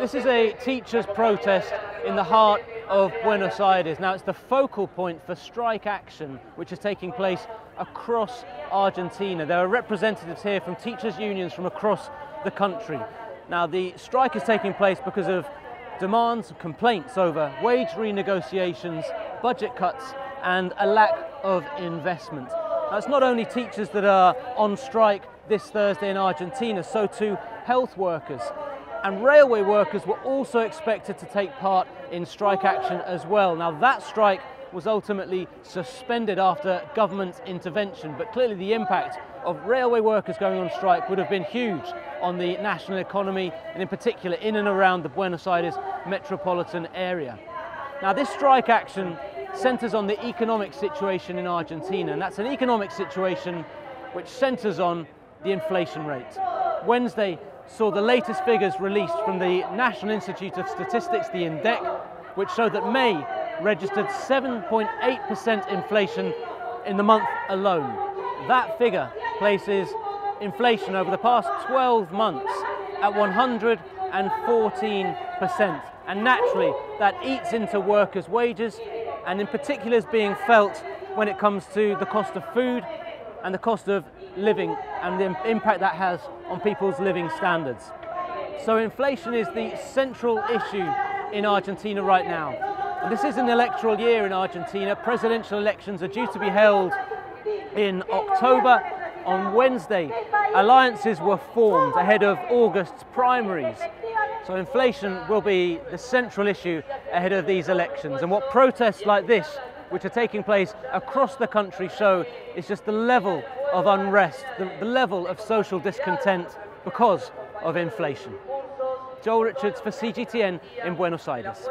This is a teachers' protest in the heart of Buenos Aires. Now, it's the focal point for strike action, which is taking place across Argentina. There are representatives here from teachers' unions from across the country. Now, the strike is taking place because of demands, complaints over wage renegotiations, budget cuts, and a lack of investment. Now, it's not only teachers that are on strike this Thursday in Argentina, so too health workers. And railway workers were also expected to take part in strike action as well. Now, that strike was ultimately suspended after government intervention, but clearly the impact of railway workers going on strike would have been huge on the national economy, and in particular in and around the Buenos Aires metropolitan area. Now, this strike action centers on the economic situation in Argentina, and that's an economic situation which centers on the inflation rate. Wednesday saw the latest figures released from the National Institute of Statistics, the INDEC, which showed that May registered 7.8% inflation in the month alone. That figure places inflation over the past 12 months at 114%. And naturally, that eats into workers' wages, and in particular is being felt when it comes to the cost of food and the cost of living and the impact that has on people's living standards. So inflation is the central issue in Argentina right now. And this is an electoral year in Argentina. Presidential elections are due to be held in October. On Wednesday, alliances were formed ahead of August's primaries. So inflation will be the central issue ahead of these elections. And what protests like this, which are taking place across the country, show is just the level of unrest, the level of social discontent because of inflation. Joel Richards for CGTN in Buenos Aires.